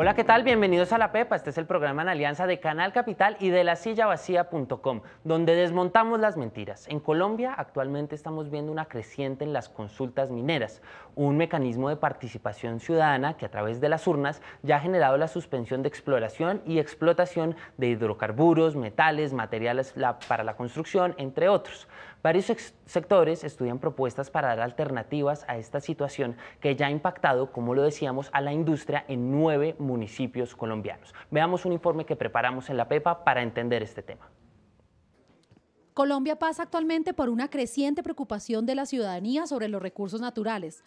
Hola, ¿qué tal? Bienvenidos a La Pepa. Este es el programa en alianza de Canal Capital y de lasillavacía.com, donde desmontamos las mentiras. En Colombia actualmente estamos viendo una creciente en las consultas mineras, un mecanismo de participación ciudadana que a través de las urnas ya ha generado la suspensión de exploración y explotación de hidrocarburos, metales, materiales para la construcción, entre otros. Varios sectores estudian propuestas para dar alternativas a esta situación que ya ha impactado, como lo decíamos, a la industria en 9 municipios colombianos. Veamos un informe que preparamos en La Pepa para entender este tema. Colombia pasa actualmente por una creciente preocupación de la ciudadanía sobre los recursos naturales.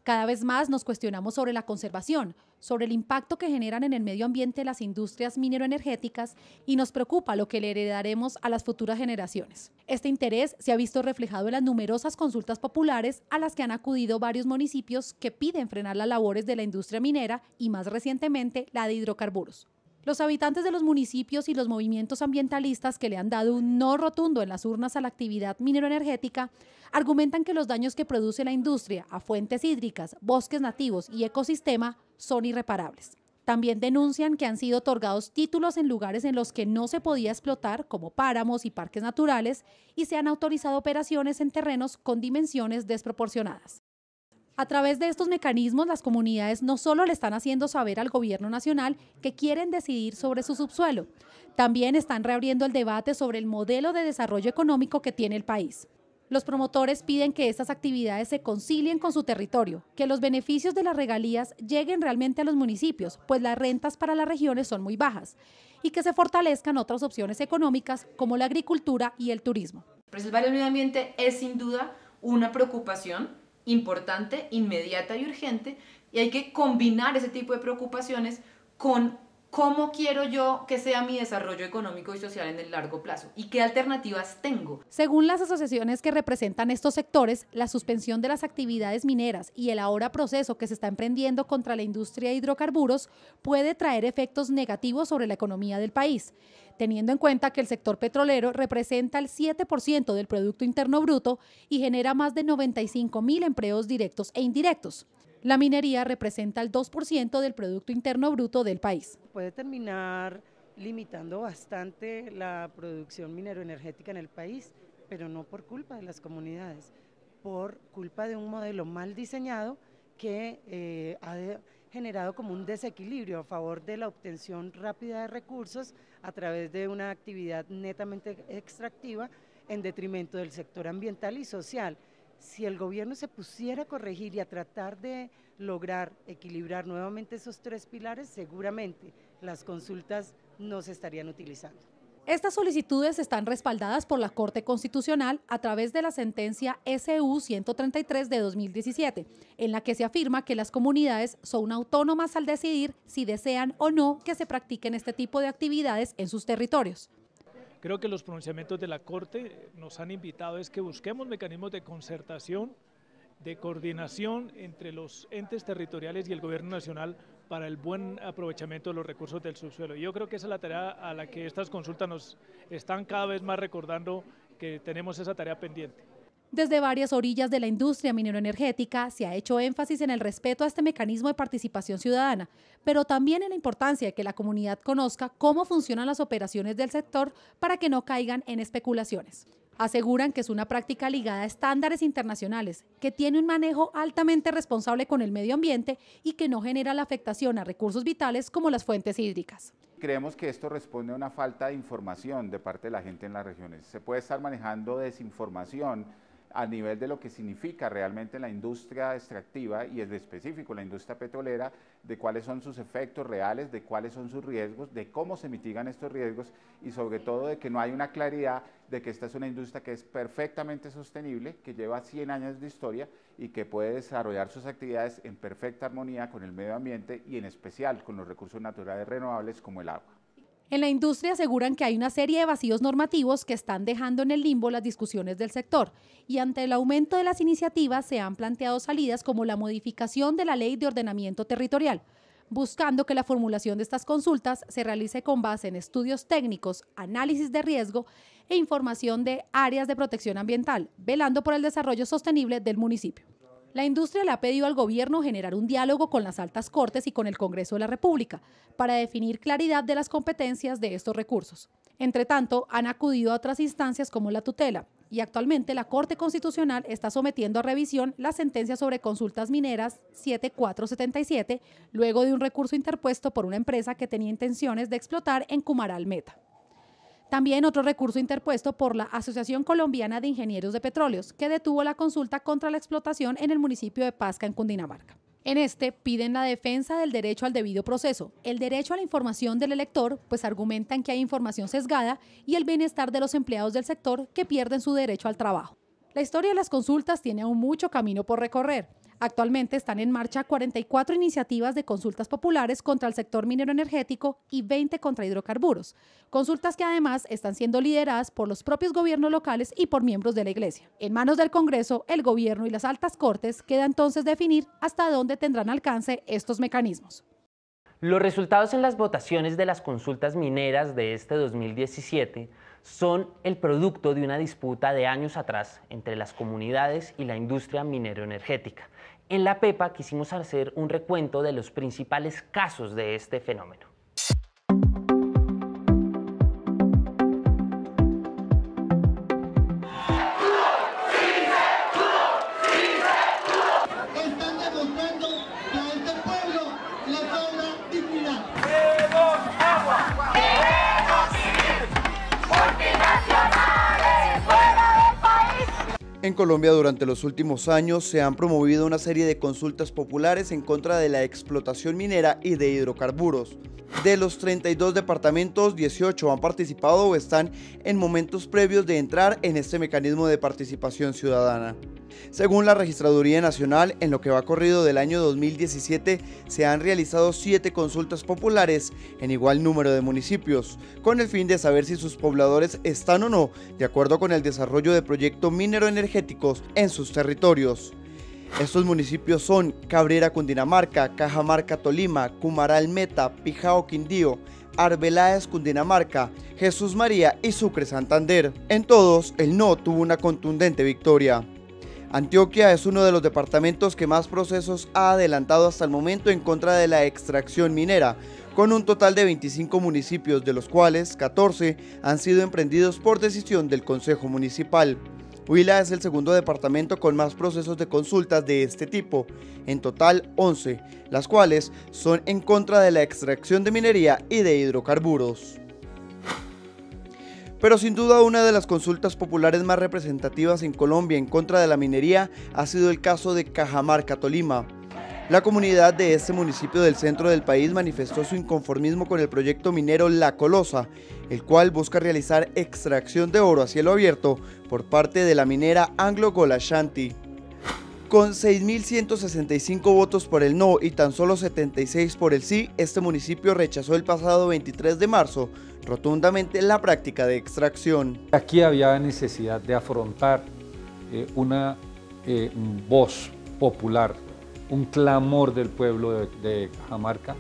Cada vez más nos cuestionamos sobre la conservación, sobre el impacto que generan en el medio ambiente las industrias mineroenergéticas y nos preocupa lo que le heredaremos a las futuras generaciones. Este interés se ha visto reflejado en las numerosas consultas populares a las que han acudido varios municipios que piden frenar las labores de la industria minera y más recientemente la de hidrocarburos. Los habitantes de los municipios y los movimientos ambientalistas que le han dado un no rotundo en las urnas a la actividad mineroenergética argumentan que los daños que produce la industria a fuentes hídricas, bosques nativos y ecosistema son irreparables. También denuncian que han sido otorgados títulos en lugares en los que no se podía explotar, como páramos y parques naturales, y se han autorizado operaciones en terrenos con dimensiones desproporcionadas. A través de estos mecanismos, las comunidades no solo le están haciendo saber al gobierno nacional que quieren decidir sobre su subsuelo, también están reabriendo el debate sobre el modelo de desarrollo económico que tiene el país. Los promotores piden que estas actividades se concilien con su territorio, que los beneficios de las regalías lleguen realmente a los municipios, pues las rentas para las regiones son muy bajas, y que se fortalezcan otras opciones económicas como la agricultura y el turismo. Preservar el medio ambiente es sin duda una preocupación importante, inmediata y urgente, y hay que combinar ese tipo de preocupaciones con cómo quiero yo que sea mi desarrollo económico y social en el largo plazo y qué alternativas tengo. Según las asociaciones que representan estos sectores, la suspensión de las actividades mineras y el ahora proceso que se está emprendiendo contra la industria de hidrocarburos puede traer efectos negativos sobre la economía del país, teniendo en cuenta que el sector petrolero representa el 7% del Producto Interno Bruto y genera más de 95.000 empleos directos e indirectos. La minería representa el 2% del Producto Interno Bruto del país. Puede terminar limitando bastante la producción mineroenergética en el país, pero no por culpa de las comunidades, por culpa de un modelo mal diseñado que ha generado como un desequilibrio a favor de la obtención rápida de recursos a través de una actividad netamente extractiva en detrimento del sector ambiental y social. Si el gobierno se pusiera a corregir y a tratar de lograr equilibrar nuevamente esos tres pilares, seguramente las consultas no se estarían utilizando. Estas solicitudes están respaldadas por la Corte Constitucional a través de la sentencia SU 133 de 2017, en la que se afirma que las comunidades son autónomas al decidir si desean o no que se practiquen este tipo de actividades en sus territorios. Creo que los pronunciamientos de la Corte nos han invitado es que busquemos mecanismos de concertación, de coordinación entre los entes territoriales y el gobierno nacional para el buen aprovechamiento de los recursos del subsuelo. Yo creo que esa es la tarea a la que estas consultas nos están cada vez más recordando que tenemos esa tarea pendiente. Desde varias orillas de la industria mineroenergética se ha hecho énfasis en el respeto a este mecanismo de participación ciudadana, pero también en la importancia de que la comunidad conozca cómo funcionan las operaciones del sector para que no caigan en especulaciones. Aseguran que es una práctica ligada a estándares internacionales, que tiene un manejo altamente responsable con el medio ambiente y que no genera la afectación a recursos vitales como las fuentes hídricas. Creemos que esto responde a una falta de información de parte de la gente en las regiones. Se puede estar manejando desinformación a nivel de lo que significa realmente la industria extractiva y en específico la industria petrolera, de cuáles son sus efectos reales, de cuáles son sus riesgos, de cómo se mitigan estos riesgos y sobre todo de que no hay una claridad de que esta es una industria que es perfectamente sostenible, que lleva 100 años de historia y que puede desarrollar sus actividades en perfecta armonía con el medio ambiente y en especial con los recursos naturales renovables como el agua. En la industria aseguran que hay una serie de vacíos normativos que están dejando en el limbo las discusiones del sector y ante el aumento de las iniciativas se han planteado salidas como la modificación de la Ley de Ordenamiento Territorial, buscando que la formulación de estas consultas se realice con base en estudios técnicos, análisis de riesgo e información de áreas de protección ambiental, velando por el desarrollo sostenible del municipio. La industria le ha pedido al gobierno generar un diálogo con las altas cortes y con el Congreso de la República para definir claridad de las competencias de estos recursos. Entre tanto, han acudido a otras instancias como la tutela y actualmente la Corte Constitucional está sometiendo a revisión la sentencia sobre consultas mineras 7477, luego de un recurso interpuesto por una empresa que tenía intenciones de explotar en Cumaral Meta. También otro recurso interpuesto por la Asociación Colombiana de Ingenieros de Petróleos, que detuvo la consulta contra la explotación en el municipio de Pasca, en Cundinamarca. En este piden la defensa del derecho al debido proceso, el derecho a la información del elector, pues argumentan que hay información sesgada, y el bienestar de los empleados del sector que pierden su derecho al trabajo. La historia de las consultas tiene aún mucho camino por recorrer. Actualmente están en marcha 44 iniciativas de consultas populares contra el sector minero energético y 20 contra hidrocarburos. Consultas que además están siendo lideradas por los propios gobiernos locales y por miembros de la Iglesia. En manos del Congreso, el gobierno y las altas cortes queda entonces definir hasta dónde tendrán alcance estos mecanismos. Los resultados en las votaciones de las consultas mineras de este 2017 son el producto de una disputa de años atrás entre las comunidades y la industria minero-energética. En la PEPA quisimos hacer un recuento de los principales casos de este fenómeno. Están demostrando que a este pueblo le sobra dignidad. En Colombia, durante los últimos años, se han promovido una serie de consultas populares en contra de la explotación minera y de hidrocarburos. De los 32 departamentos, 18 han participado o están en momentos previos de entrar en este mecanismo de participación ciudadana. Según la Registraduría Nacional, en lo que va corrido del año 2017, se han realizado 7 consultas populares en igual número de municipios, con el fin de saber si sus pobladores están o no de acuerdo con el desarrollo de proyectos minero-energéticos en sus territorios. Estos municipios son Cabrera, Cundinamarca, Cajamarca, Tolima, Cumaral, Meta, Pijao, Quindío, Arbeláez, Cundinamarca, Jesús María y Sucre, Santander. En todos, el no tuvo una contundente victoria. Antioquia es uno de los departamentos que más procesos ha adelantado hasta el momento en contra de la extracción minera, con un total de 25 municipios, de los cuales 14 han sido emprendidos por decisión del Consejo Municipal. Huila es el segundo departamento con más procesos de consultas de este tipo, en total 11, las cuales son en contra de la extracción de minería y de hidrocarburos. Pero sin duda una de las consultas populares más representativas en Colombia en contra de la minería ha sido el caso de Cajamarca, Tolima. La comunidad de este municipio del centro del país manifestó su inconformismo con el proyecto minero La Colosa, el cual busca realizar extracción de oro a cielo abierto por parte de la minera Anglo Gold Ashanti. Con 6.165 votos por el no y tan solo 76 por el sí, este municipio rechazó el pasado 23 de marzo rotundamente la práctica de extracción. Aquí había necesidad de afrontar una voz popular, un clamor del pueblo de Cajamarca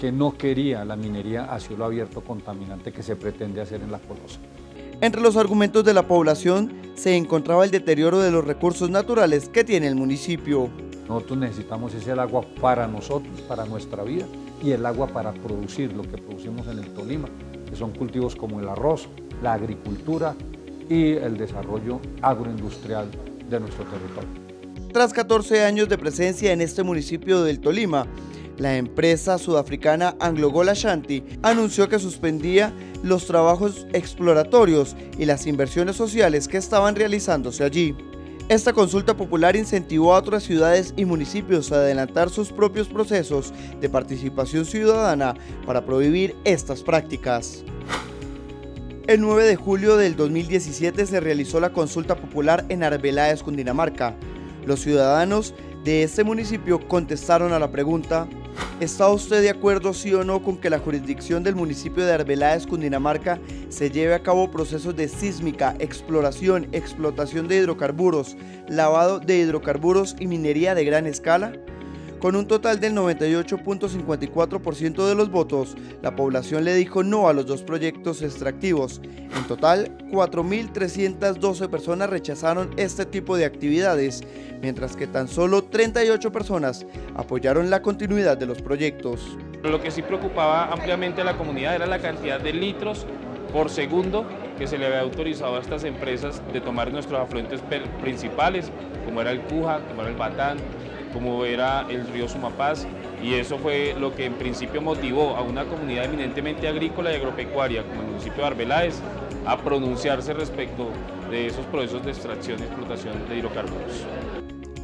que no quería la minería a cielo abierto contaminante que se pretende hacer en La Colosa. Entre los argumentos de la población se encontraba el deterioro de los recursos naturales que tiene el municipio. Nosotros necesitamos el agua para nosotros, para nuestra vida, y el agua para producir lo que producimos en el Tolima, que son cultivos como el arroz, la agricultura y el desarrollo agroindustrial de nuestro territorio. Tras 14 años de presencia en este municipio del Tolima, la empresa sudafricana Anglo Gold Ashanti anunció que suspendía los trabajos exploratorios y las inversiones sociales que estaban realizándose allí. Esta consulta popular incentivó a otras ciudades y municipios a adelantar sus propios procesos de participación ciudadana para prohibir estas prácticas. El 9 de julio del 2017 se realizó la consulta popular en Arbeláez, Cundinamarca. Los ciudadanos de este municipio contestaron a la pregunta: ¿está usted de acuerdo sí o no con que la jurisdicción del municipio de Arbeláez, Cundinamarca, se lleve a cabo procesos de sísmica, exploración, explotación de hidrocarburos, lavado de hidrocarburos y minería de gran escala? Con un total del 98.54% de los votos, la población le dijo no a los dos proyectos extractivos. En total, 4.312 personas rechazaron este tipo de actividades, mientras que tan solo 38 personas apoyaron la continuidad de los proyectos. Lo que sí preocupaba ampliamente a la comunidad era la cantidad de litros por segundo que se le había autorizado a estas empresas de tomar nuestros afluentes principales, como era el Cuja, como era el Batán, como era el río Sumapaz, y eso fue lo que en principio motivó a una comunidad eminentemente agrícola y agropecuaria, como el municipio de Arbeláez, a pronunciarse respecto de esos procesos de extracción y explotación de hidrocarburos.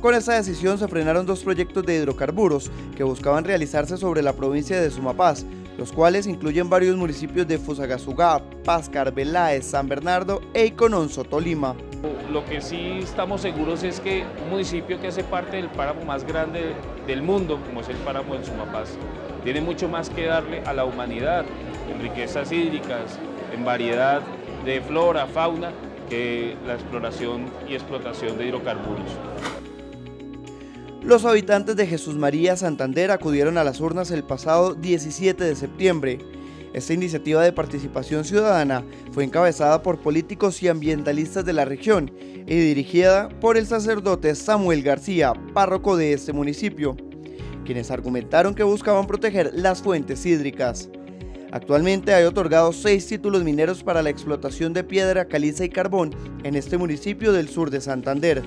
Con esta decisión se frenaron dos proyectos de hidrocarburos que buscaban realizarse sobre la provincia de Sumapaz, los cuales incluyen varios municipios de Fusagasugá, Pasca, Arbeláez, San Bernardo e Icononso, Tolima. Lo que sí estamos seguros es que un municipio que hace parte del páramo más grande del mundo, como es el páramo del Sumapaz, tiene mucho más que darle a la humanidad en riquezas hídricas, en variedad de flora, fauna, que la exploración y explotación de hidrocarburos. Los habitantes de Jesús María, Santander, acudieron a las urnas el pasado 17 de septiembre. Esta iniciativa de participación ciudadana fue encabezada por políticos y ambientalistas de la región y dirigida por el sacerdote Samuel García, párroco de este municipio, quienes argumentaron que buscaban proteger las fuentes hídricas. Actualmente hay otorgados 6 títulos mineros para la explotación de piedra caliza y carbón en este municipio del sur de Santander.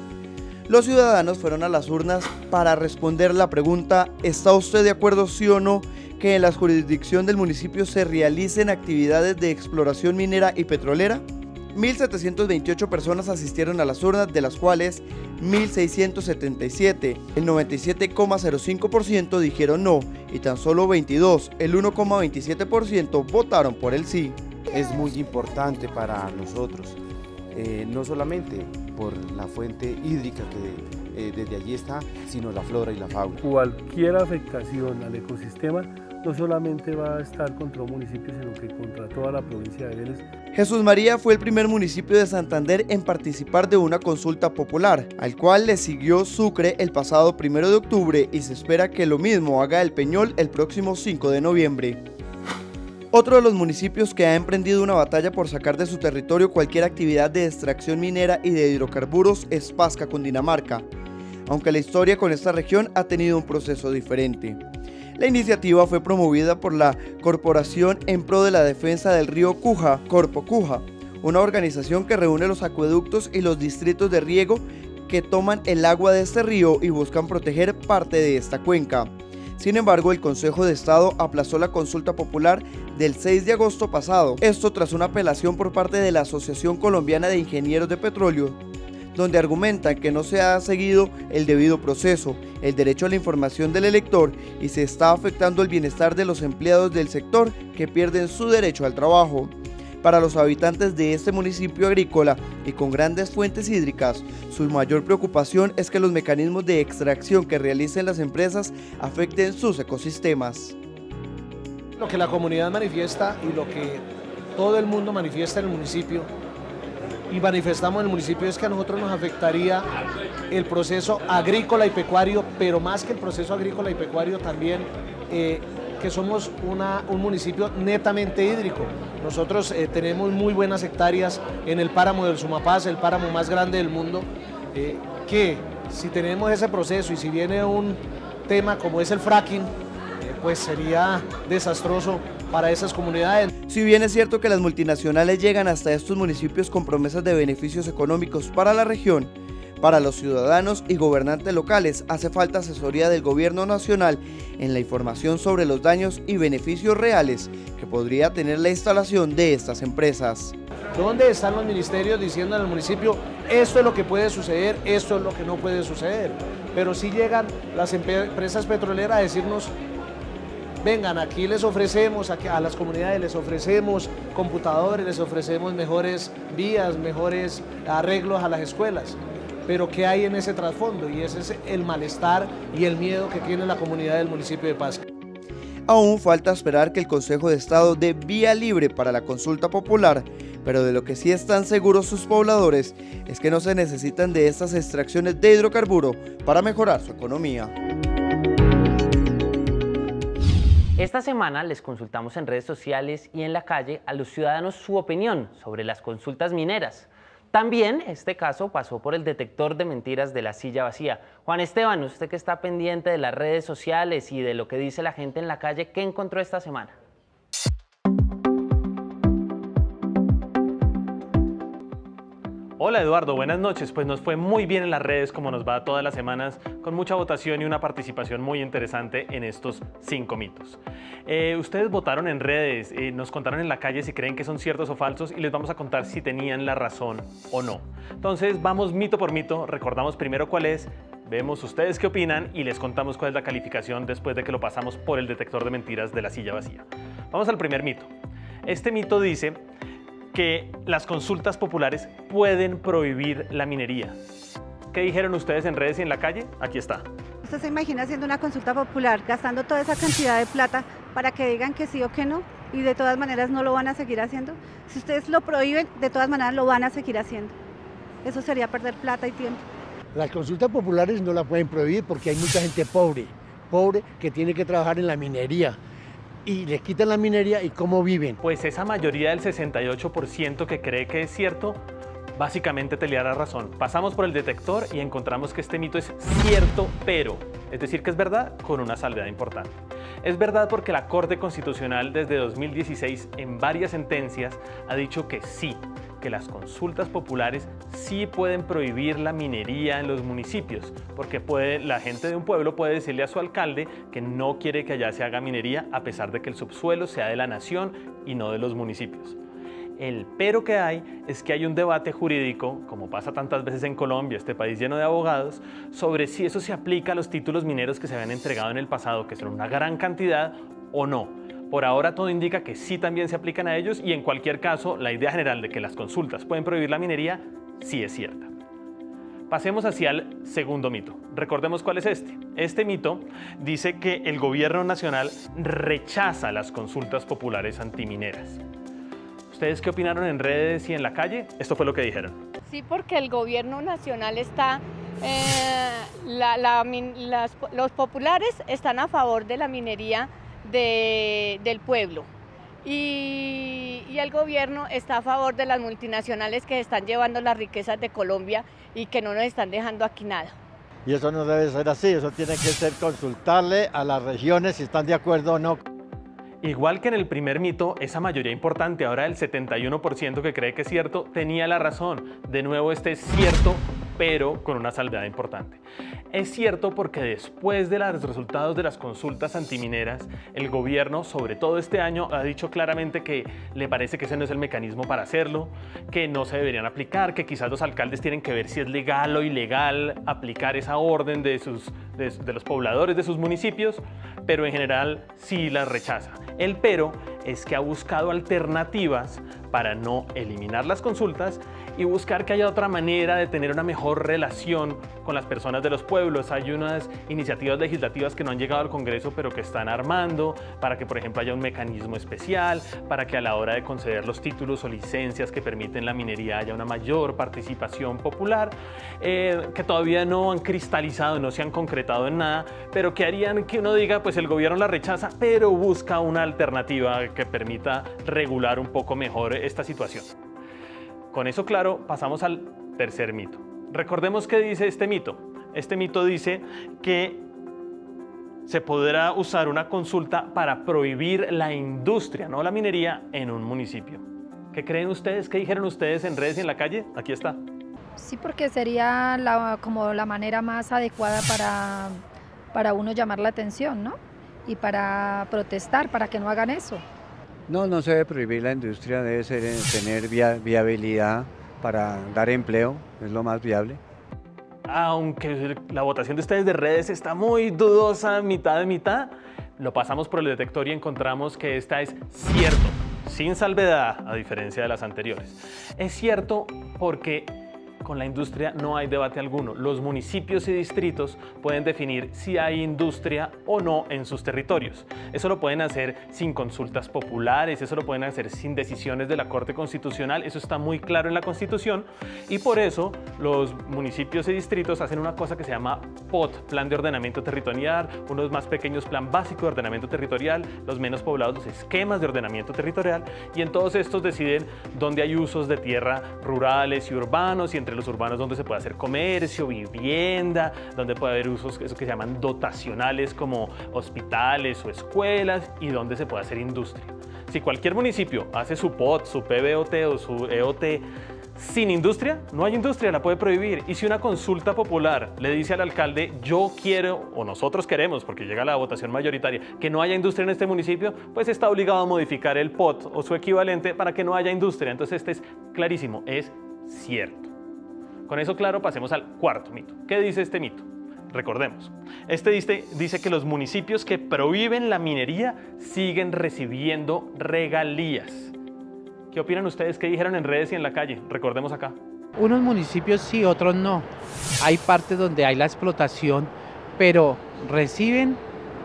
Los ciudadanos fueron a las urnas para responder la pregunta: ¿está usted de acuerdo, sí o no, que en la jurisdicción del municipio se realicen actividades de exploración minera y petrolera? 1.728 personas asistieron a las urnas, de las cuales 1.677, el 97,05% dijeron no, y tan solo 22, el 1,27% votaron por el sí. Es muy importante para nosotros, no solamente por la fuente hídrica que desde allí está, sino la flora y la fauna. Cualquier afectación al ecosistema no solamente va a estar contra un municipio, sino que contra toda la provincia de Vélez. Jesús María fue el primer municipio de Santander en participar de una consulta popular, al cual le siguió Sucre el pasado 1 de octubre y se espera que lo mismo haga El Peñol el próximo 5 de noviembre. Otro de los municipios que ha emprendido una batalla por sacar de su territorio cualquier actividad de extracción minera y de hidrocarburos es Pasca, Cundinamarca, aunque la historia con esta región ha tenido un proceso diferente. La iniciativa fue promovida por la Corporación en Pro de la Defensa del Río Cuja, Corpo Cuja, una organización que reúne los acueductos y los distritos de riego que toman el agua de este río y buscan proteger parte de esta cuenca. Sin embargo, el Consejo de Estado aplazó la consulta popular del 6 de agosto pasado, esto tras una apelación por parte de la Asociación Colombiana de Ingenieros de Petróleo, donde argumentan que no se ha seguido el debido proceso, el derecho a la información del elector y se está afectando el bienestar de los empleados del sector que pierden su derecho al trabajo. Para los habitantes de este municipio agrícola y con grandes fuentes hídricas, su mayor preocupación es que los mecanismos de extracción que realicen las empresas afecten sus ecosistemas. Lo que la comunidad manifiesta y lo que todo el mundo manifiesta en el municipio y manifestamos en el municipio es que a nosotros nos afectaría el proceso agrícola y pecuario, pero más que el proceso agrícola y pecuario también que somos un municipio netamente hídrico. Nosotros tenemos muy buenas hectáreas en el páramo del Sumapaz, el páramo más grande del mundo, que si tenemos ese proceso y si viene un tema como es el fracking, pues sería desastroso para esas comunidades. Si bien es cierto que las multinacionales llegan hasta estos municipios con promesas de beneficios económicos para la región, para los ciudadanos y gobernantes locales hace falta asesoría del gobierno nacional en la información sobre los daños y beneficios reales que podría tener la instalación de estas empresas. ¿Dónde están los ministerios diciendo al municipio esto es lo que puede suceder, esto es lo que no puede suceder? Pero sí llegan las empresas petroleras a decirnos: vengan, aquí les ofrecemos, a las comunidades les ofrecemos computadores, les ofrecemos mejores vías, mejores arreglos a las escuelas. Pero ¿qué hay en ese trasfondo? Y ese es el malestar y el miedo que tiene la comunidad del municipio de Pasca. Aún falta esperar que el Consejo de Estado dé vía libre para la consulta popular, pero de lo que sí están seguros sus pobladores es que no se necesitan de estas extracciones de hidrocarburo para mejorar su economía. Esta semana les consultamos en redes sociales y en la calle a los ciudadanos su opinión sobre las consultas mineras. También este caso pasó por el detector de mentiras de la silla vacía. Juan Esteban, usted que está pendiente de las redes sociales y de lo que dice la gente en la calle, ¿qué encontró esta semana? Hola Eduardo, buenas noches. Pues nos fue muy bien en las redes, como nos va todas las semanas, con mucha votación y una participación muy interesante en estos 5 mitos. Ustedes votaron en redes, nos contaron en la calle si creen que son ciertos o falsos y les vamos a contar si tenían la razón o no. Entonces vamos mito por mito, recordamos primero cuál es, vemos ustedes qué opinan y les contamos cuál es la calificación después de que lo pasamos por el detector de mentiras de la silla vacía. Vamos al primer mito. Este mito dice que las consultas populares pueden prohibir la minería. ¿Qué dijeron ustedes en redes y en la calle? Aquí está. ¿Usted se imagina haciendo una consulta popular, gastando toda esa cantidad de plata para que digan que sí o que no? Y de todas maneras no lo van a seguir haciendo. Si ustedes lo prohíben, de todas maneras lo van a seguir haciendo. Eso sería perder plata y tiempo. Las consultas populares no las pueden prohibir porque hay mucha gente pobre que tiene que trabajar en la minería. Y les quitan la minería y cómo viven. Pues esa mayoría del 68% que cree que es cierto, básicamente te le da la razón. Pasamos por el detector y encontramos que este mito es cierto, pero, es decir, que es verdad con una salvedad importante. Es verdad porque la Corte Constitucional desde 2016 en varias sentencias ha dicho que sí, que las consultas populares sí pueden prohibir la minería en los municipios, porque la gente de un pueblo puede decirle a su alcalde que no quiere que allá se haga minería a pesar de que el subsuelo sea de la nación y no de los municipios. El pero que hay es que hay un debate jurídico, como pasa tantas veces en Colombia, este país lleno de abogados, sobre si eso se aplica a los títulos mineros que se habían entregado en el pasado, que son una gran cantidad, o no. Por ahora todo indica que sí también se aplican a ellos y en cualquier caso la idea general de que las consultas pueden prohibir la minería sí es cierta. Pasemos hacia el segundo mito. Recordemos cuál es este. Este mito dice que el gobierno nacional rechaza las consultas populares antimineras. ¿Ustedes qué opinaron en redes y en la calle? Esto fue lo que dijeron. Sí, porque el gobierno nacional está, los populares están a favor de la minería del pueblo y el gobierno está a favor de las multinacionales que están llevando las riquezas de Colombia y que no nos están dejando aquí nada. Y eso no debe ser así, eso tiene que ser consultarle a las regiones si están de acuerdo o no. Igual que en el primer mito, esa mayoría importante, ahora el 71% que cree que es cierto, tenía la razón. De nuevo, este es cierto, pero con una salvedad importante. Es cierto porque después de los resultados de las consultas antimineras, el gobierno, sobre todo este año, ha dicho claramente que le parece que ese no es el mecanismo para hacerlo, que no se deberían aplicar, que quizás los alcaldes tienen que ver si es legal o ilegal aplicar esa orden de los pobladores de sus municipios, pero en general sí las rechaza. El pero es que ha buscado alternativas para no eliminar las consultas y buscar que haya otra manera de tener una mejor relación con las personas de los pueblos. Hay unas iniciativas legislativas que no han llegado al Congreso, pero que están armando para que, por ejemplo, haya un mecanismo especial, para que a la hora de conceder los títulos o licencias que permiten la minería haya una mayor participación popular, que todavía no han cristalizado, no se han concretado en nada, pero que harían que uno diga, pues el gobierno la rechaza, pero busca una alternativa que permita regular un poco mejor esta situación. Con eso claro, pasamos al tercer mito. Recordemos qué dice este mito. Este mito dice que se podrá usar una consulta para prohibir la industria, no la minería, en un municipio. ¿Qué creen ustedes? ¿Qué dijeron ustedes en redes y en la calle? Aquí está. Sí, porque sería como la manera más adecuada para uno llamar la atención, ¿no? Y para protestar, para que no hagan eso. No se debe prohibir la industria, debe tener viabilidad para dar empleo, es lo más viable. Aunque la votación de ustedes de redes está muy dudosa, mitad de mitad, lo pasamos por el detector y encontramos que esta es cierto, sin salvedad, a diferencia de las anteriores. Es cierto porque con la industria no hay debate alguno. Los municipios y distritos pueden definir si hay industria o no en sus territorios. Eso lo pueden hacer sin consultas populares, eso lo pueden hacer sin decisiones de la Corte Constitucional, eso está muy claro en la Constitución, y por eso los municipios y distritos hacen una cosa que se llama POT, Plan de Ordenamiento Territorial, unos más pequeños Plan Básico de Ordenamiento Territorial, los menos poblados los esquemas de ordenamiento territorial, y en todos estos deciden dónde hay usos de tierra rurales y urbanos, y entre los urbanos donde se puede hacer comercio, vivienda, donde puede haber usos eso que se llaman dotacionales como hospitales o escuelas, y donde se puede hacer industria. Si cualquier municipio hace su POT, su PBOT o su EOT sin industria, no hay industria, la puede prohibir. Y si una consulta popular le dice al alcalde, yo quiero, o nosotros queremos, porque llega la votación mayoritaria, que no haya industria en este municipio, pues está obligado a modificar el POT o su equivalente para que no haya industria. Entonces este es clarísimo, es cierto. Con eso claro, pasemos al cuarto mito. ¿Qué dice este mito? Recordemos, este dice que los municipios que prohíben la minería siguen recibiendo regalías. ¿Qué opinan ustedes? ¿Qué dijeron en redes y en la calle? Recordemos acá. Unos municipios sí, otros no. Hay partes donde hay la explotación, pero reciben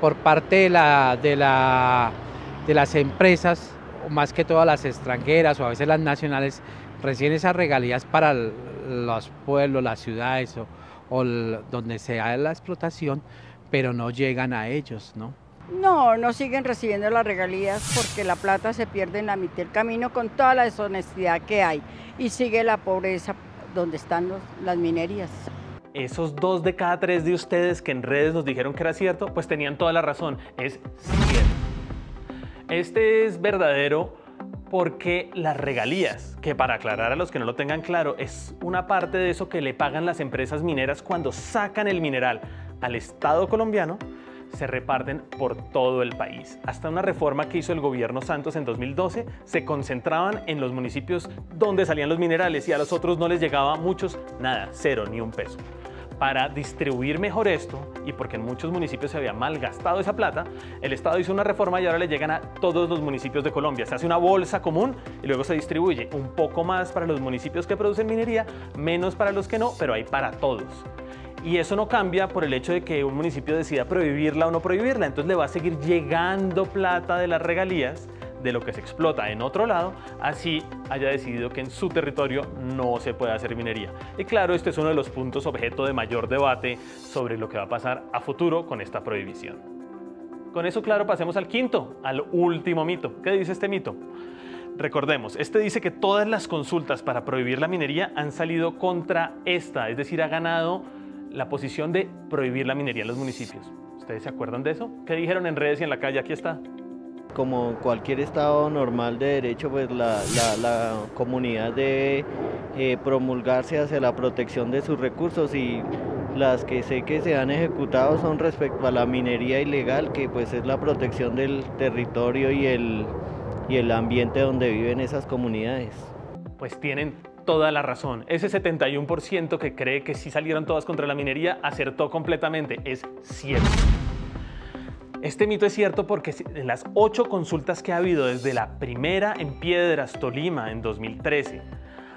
por parte de las empresas, más que todas las extranjeras o a veces las nacionales, reciben esas regalías para los pueblos, las ciudades o donde se haga la explotación, pero no llegan a ellos, ¿no? No siguen recibiendo las regalías porque la plata se pierde en la mitad del camino con toda la deshonestidad que hay y sigue la pobreza donde están las minerías. Esos 2 de cada 3 de ustedes que en redes nos dijeron que era cierto, pues tenían toda la razón, es cierto. Este es verdadero porque las regalías, que para aclarar a los que no lo tengan claro, es una parte de eso que le pagan las empresas mineras cuando sacan el mineral al Estado colombiano, se reparten por todo el país. Hasta una reforma que hizo el gobierno Santos en 2012 se concentraban en los municipios donde salían los minerales y a los otros no les llegaba a muchos nada, 0, ni un peso. Para distribuir mejor esto, y porque en muchos municipios se había malgastado esa plata, el Estado hizo una reforma y ahora le llegan a todos los municipios de Colombia. Se hace una bolsa común y luego se distribuye un poco más para los municipios que producen minería, menos para los que no, pero hay para todos. Y eso no cambia por el hecho de que un municipio decida prohibirla o no prohibirla, entonces le va a seguir llegando plata de las regalías de lo que se explota en otro lado, así haya decidido que en su territorio no se puede hacer minería. Y claro, este es uno de los puntos objeto de mayor debate sobre lo que va a pasar a futuro con esta prohibición. Con eso claro, pasemos al quinto, al último mito. ¿Qué dice este mito? Recordemos, este dice que todas las consultas para prohibir la minería han salido contra esta, es decir, ha ganado la posición de prohibir la minería en los municipios. ¿Ustedes se acuerdan de eso? ¿Qué dijeron en redes y en la calle? Aquí está. Como cualquier estado normal de derecho, pues la comunidad debe promulgarse hacia la protección de sus recursos, y las que sé que se han ejecutado son respecto a la minería ilegal, que pues es la protección del territorio y el ambiente donde viven esas comunidades. Pues tienen toda la razón. Ese 71% que cree que sí salieron todas contra la minería acertó completamente. Es cierto. Este mito es cierto porque en las 8 consultas que ha habido desde la primera en Piedras, Tolima, en 2013,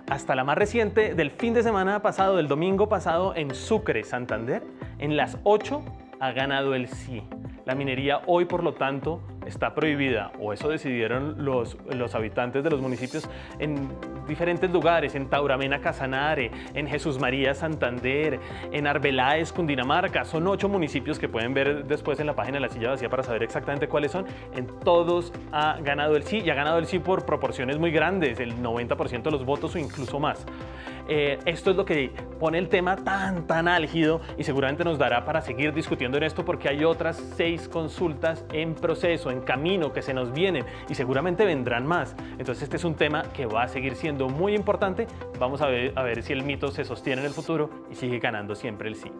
hasta la más reciente del fin de semana pasado, del domingo pasado, en Sucre, Santander, en las 8 ha ganado el sí. La minería hoy, por lo tanto, está prohibida, o eso decidieron los habitantes de los municipios en diferentes lugares, en Tauramena, Casanare, en Jesús María, Santander, en Arbeláez, Cundinamarca. Son 8 municipios que pueden ver después en la página de La Silla Vacía para saber exactamente cuáles son. En todos ha ganado el sí, y ha ganado el sí por proporciones muy grandes, el 90% de los votos o incluso más. Esto es lo que pone el tema tan álgido, y seguramente nos dará para seguir discutiendo en esto, porque hay otras 6 consultas en proceso, en camino, que se nos vienen, y seguramente vendrán más. Entonces este es un tema que va a seguir siendo muy importante. Vamos a ver si el mito se sostiene en el futuro y sigue ganando siempre el sí.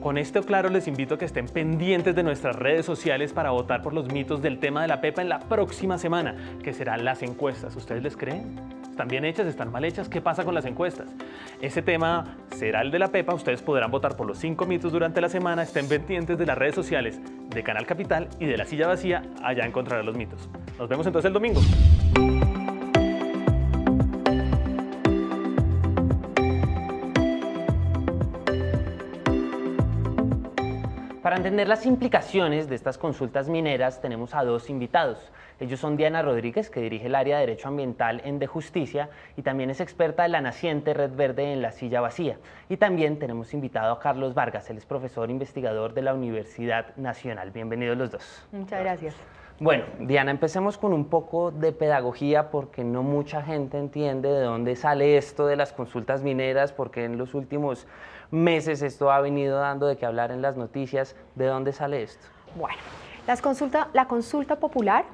Con esto claro, les invito a que estén pendientes de nuestras redes sociales para votar por los mitos del tema de la pepa en la próxima semana, que serán las encuestas. ¿Ustedes les creen? ¿Están bien hechas? ¿Están mal hechas? ¿Qué pasa con las encuestas? Ese tema será el de la pepa. Ustedes podrán votar por los 5 mitos durante la semana. Estén pendientes de las redes sociales de Canal Capital y de La Silla Vacía. Allá encontrarán los mitos. Nos vemos entonces el domingo. entender las implicaciones de estas consultas mineras tenemos a dos invitados. Ellos son Diana Rodríguez, que dirige el área de Derecho Ambiental en De Justicia y también es experta de la naciente Red Verde en La Silla Vacía. Y también tenemos invitado a Carlos Vargas, él es profesor investigador de la Universidad Nacional. Bienvenidos los dos. Muchas gracias. Bueno, Diana, empecemos con un poco de pedagogía porque no mucha gente entiende de dónde sale esto de las consultas mineras, porque en los últimos meses esto ha venido dando de qué hablar en las noticias. ¿De dónde sale esto? Bueno, la consulta popular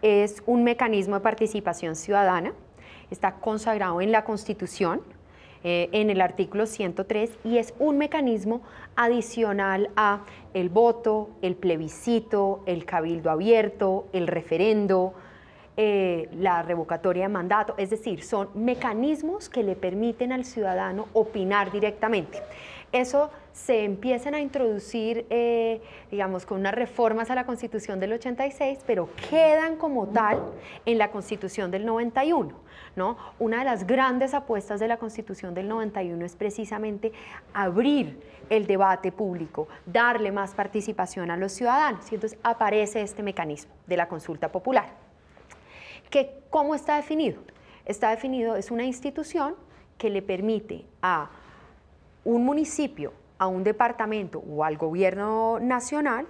es un mecanismo de participación ciudadana, está consagrado en la Constitución, en el artículo 103, y es un mecanismo adicional a el voto, el plebiscito, el cabildo abierto, el referendo, la revocatoria de mandato, es decir, son mecanismos que le permiten al ciudadano opinar directamente. Eso se empiezan a introducir, digamos, con unas reformas a la Constitución del 86, pero quedan como tal en la Constitución del 91, ¿no? Una de las grandes apuestas de la Constitución del 91 es precisamente abrir el debate público, darle más participación a los ciudadanos, y entonces aparece este mecanismo de la consulta popular. ¿Cómo está definido? Está definido, es una institución que le permite a un municipio, a un departamento o al gobierno nacional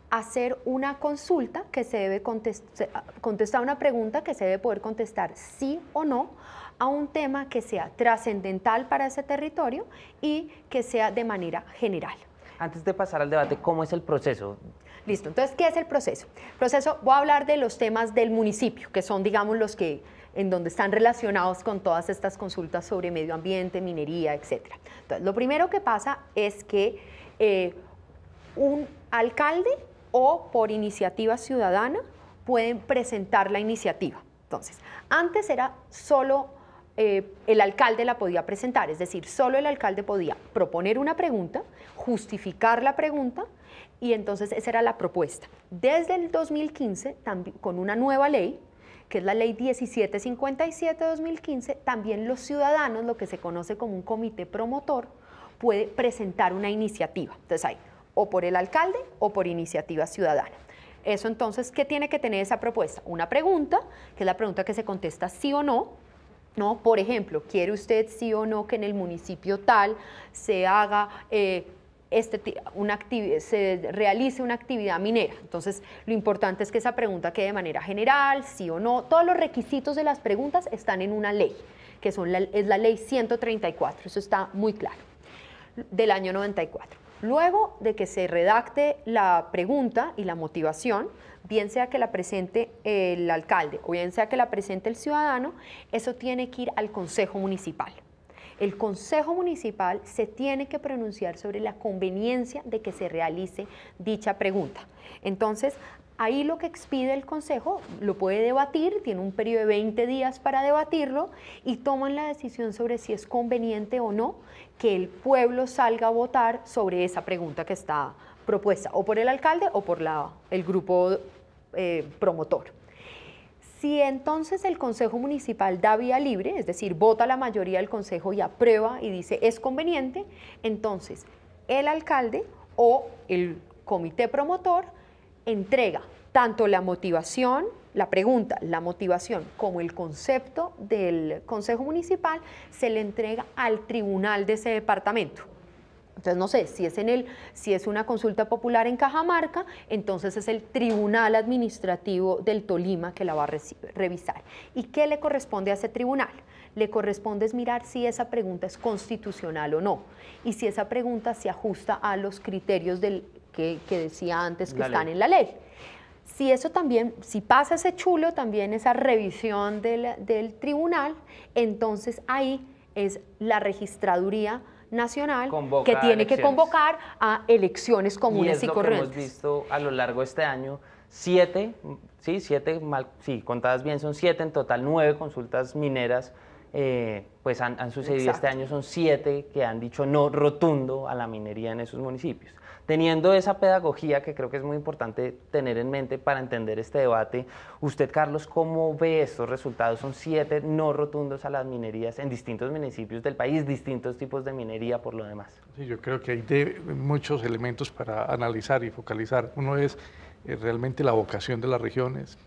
hacer una consulta que se debe contestar una pregunta que se debe poder contestar sí o no a un tema que sea trascendental para ese territorio y que sea de manera general. Antes de pasar al debate, ¿cómo es el proceso? Listo, entonces, ¿qué es el proceso? Voy a hablar de los temas del municipio, que son, digamos, los que en donde están relacionados con todas estas consultas sobre medio ambiente, minería, etc. Entonces, lo primero que pasa es que un alcalde o por iniciativa ciudadana pueden presentar la iniciativa. Entonces, antes era solo el alcalde la podía presentar, es decir, solo el alcalde podía proponer una pregunta, justificar la pregunta, y entonces esa era la propuesta. Desde el 2015, con una nueva ley, que es la ley 1757 de 2015, también los ciudadanos, lo que se conoce como un comité promotor, puede presentar una iniciativa. Entonces hay o por el alcalde o por iniciativa ciudadana. Eso entonces, ¿qué tiene que tener esa propuesta? Una pregunta, que es la pregunta que se contesta sí o no. ¿No? Por ejemplo, ¿quiere usted sí o no que en el municipio tal se haga se realice una actividad minera? Entonces, lo importante es que esa pregunta quede de manera general, sí o no. Todos los requisitos de las preguntas están en una ley, que es la ley 134, eso está muy claro, del año 94. Luego de que se redacte la pregunta y la motivación, bien sea que la presente el alcalde o bien sea que la presente el ciudadano, eso tiene que ir al Consejo Municipal. El Consejo Municipal se tiene que pronunciar sobre la conveniencia de que se realice dicha pregunta. Entonces, ahí lo que expide el Consejo lo puede debatir, tiene un periodo de 20 días para debatirlo y toman la decisión sobre si es conveniente o no que el pueblo salga a votar sobre esa pregunta que está propuesta o por el alcalde o por el grupo promotor. Si entonces el Consejo Municipal da vía libre, es decir, vota la mayoría del Consejo y aprueba y dice es conveniente, entonces el alcalde o el comité promotor entrega tanto la motivación, la pregunta, la motivación, como el concepto del Consejo Municipal, se le entrega al tribunal de ese departamento. Entonces, no sé, si es una consulta popular en Cajamarca, entonces es el Tribunal Administrativo del Tolima que la va a revisar. ¿Y qué le corresponde a ese tribunal? Le corresponde es mirar si esa pregunta es constitucional o no, y si esa pregunta se ajusta a los criterios que decía antes que están en la ley. Si eso también, si pasa ese chulo, también esa revisión del tribunal, entonces ahí es la registraduría nacional que tiene que convocar a elecciones comunes y corrientes. Hemos visto a lo largo de este año 7, contadas bien son 7 en total, 9 consultas mineras pues han sucedido. Exacto. Este año son 7 que han dicho no rotundo a la minería en esos municipios. Teniendo esa pedagogía que creo que es muy importante tener en mente para entender este debate, usted, Carlos, ¿cómo ve estos resultados? Son 7 no rotundos a las minerías en distintos municipios del país, distintos tipos de minería por lo demás. Sí, yo creo que hay muchos elementos para analizar y focalizar. Uno es realmente la vocación de las regiones.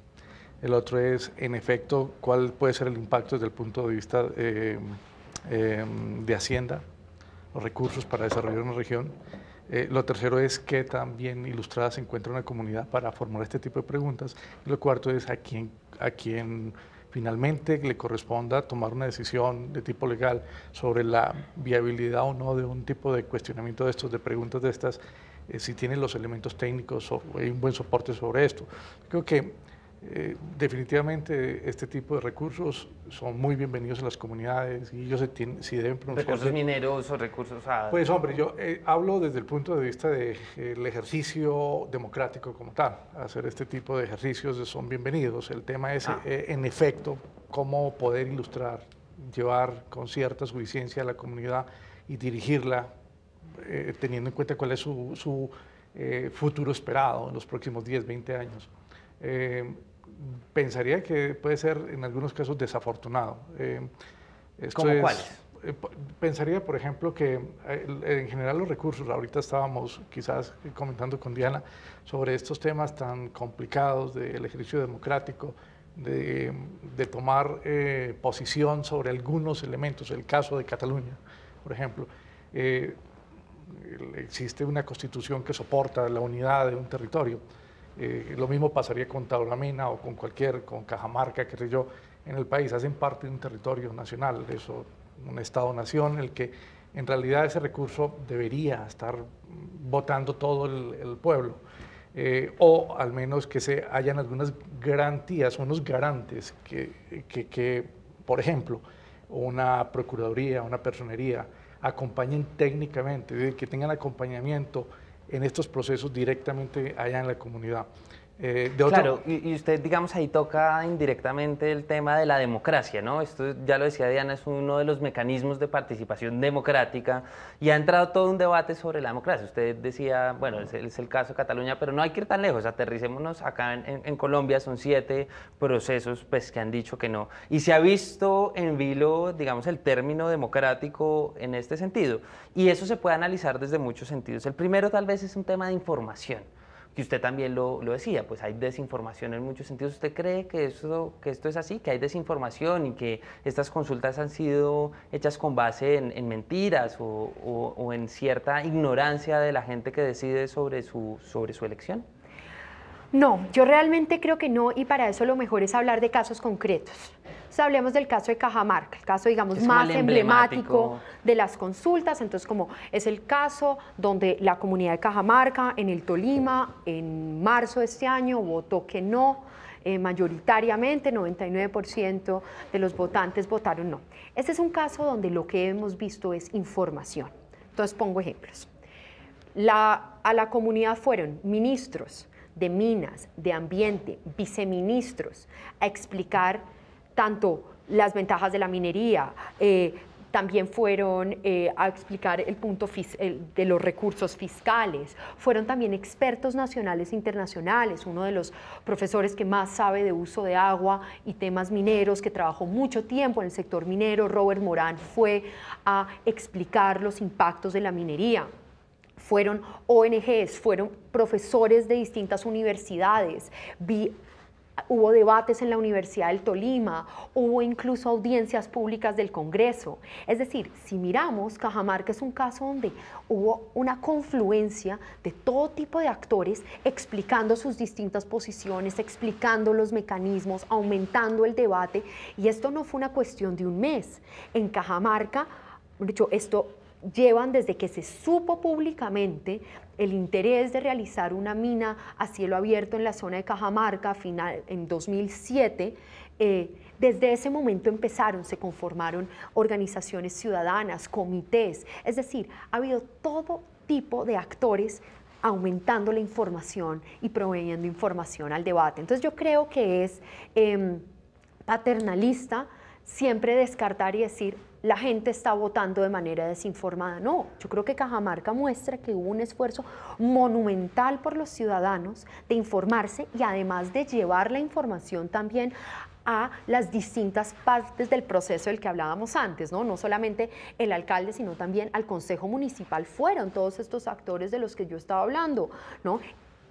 El otro es, en efecto, cuál puede ser el impacto desde el punto de vista de Hacienda, los recursos para desarrollar una región. Lo tercero es qué tan bien ilustrada se encuentra una comunidad para formular este tipo de preguntas. Y lo cuarto es a quién finalmente le corresponda tomar una decisión de tipo legal sobre la viabilidad o no de un tipo de cuestionamiento de estos, de preguntas de estas, si tienen los elementos técnicos o hay un buen soporte sobre esto. Creo que definitivamente este tipo de recursos son muy bienvenidos en las comunidades y ellos si deben pronunciarse. ¿Recursos mineros o recursos? Pues hombre, yo hablo desde el punto de vista del ejercicio democrático como tal. Hacer este tipo de ejercicios son bienvenidos. El tema es, en efecto, cómo poder ilustrar, llevar con cierta suficiencia a la comunidad y dirigirla teniendo en cuenta cuál es su futuro esperado en los próximos 10, 20 años. Pensaría que puede ser en algunos casos desafortunado. ¿Cómo cuáles? Pensaría, por ejemplo, que en general los recursos, ahorita estábamos quizás comentando con Diana sobre estos temas tan complicados del ejercicio democrático, de tomar posición sobre algunos elementos, el caso de Cataluña, por ejemplo. Existe una constitución que soporta la unidad de un territorio. Lo mismo pasaría con Tauramena o con con Cajamarca, que sé yo, en el país, hacen parte de un territorio nacional, eso, un Estado-nación, el que en realidad ese recurso debería estar votando todo el pueblo, o al menos que hayan algunas garantías, unos garantes que, por ejemplo, una procuraduría, una personería, acompañen técnicamente, que tengan acompañamiento en estos procesos directamente allá en la comunidad. Claro, y usted, digamos, ahí toca indirectamente el tema de la democracia, ¿no? Esto, ya lo decía Diana, es uno de los mecanismos de participación democrática y ha entrado todo un debate sobre la democracia. Usted decía, bueno, es el caso de Cataluña, pero no hay que ir tan lejos, aterricémonos acá en Colombia, son 7 procesos pues, que han dicho que no. Y se ha visto en vilo, digamos, el término democrático en este sentido. Y eso se puede analizar desde muchos sentidos. El primero tal vez es un tema de información, que usted también lo decía, pues hay desinformación en muchos sentidos. ¿Usted cree que esto es así, que hay desinformación y que estas consultas han sido hechas con base en mentiras o en cierta ignorancia de la gente que decide sobre su elección? No, yo realmente creo que no, y para eso lo mejor es hablar de casos concretos. Entonces, hablemos del caso de Cajamarca, el caso, digamos, más emblemático de las consultas. Entonces, como es el caso donde la comunidad de Cajamarca, en el Tolima, en marzo de este año, votó que no, mayoritariamente, 99% de los votantes votaron no. Este es un caso donde lo que hemos visto es información. Entonces, pongo ejemplos. A la comunidad fueron ministros de Minas, de Ambiente, viceministros, a explicar tanto las ventajas de la minería, también fueron a explicar el punto de los recursos fiscales, fueron también expertos nacionales e internacionales, uno de los profesores que más sabe de uso de agua y temas mineros, que trabajó mucho tiempo en el sector minero, Robert Morán, fue a explicar los impactos de la minería. Fueron ONGs, fueron profesores de distintas universidades, hubo debates en la Universidad del Tolima, hubo incluso audiencias públicas del Congreso. Es decir, si miramos, Cajamarca es un caso donde hubo una confluencia de todo tipo de actores explicando sus distintas posiciones, explicando los mecanismos, aumentando el debate, y esto no fue una cuestión de un mes. En Cajamarca, de hecho, esto llevan desde que se supo públicamente el interés de realizar una mina a cielo abierto en la zona de Cajamarca en 2007. Desde ese momento se conformaron organizaciones ciudadanas, comités, es decir, ha habido todo tipo de actores aumentando la información y proveyendo información al debate. Entonces yo creo que es paternalista siempre descartar y decir la gente está votando de manera desinformada. No, yo creo que Cajamarca muestra que hubo un esfuerzo monumental por los ciudadanos de informarse y además de llevar la información también a las distintas partes del proceso del que hablábamos antes, ¿no? No solamente el alcalde, sino también al Consejo Municipal fueron todos estos actores de los que yo estaba hablando, ¿no?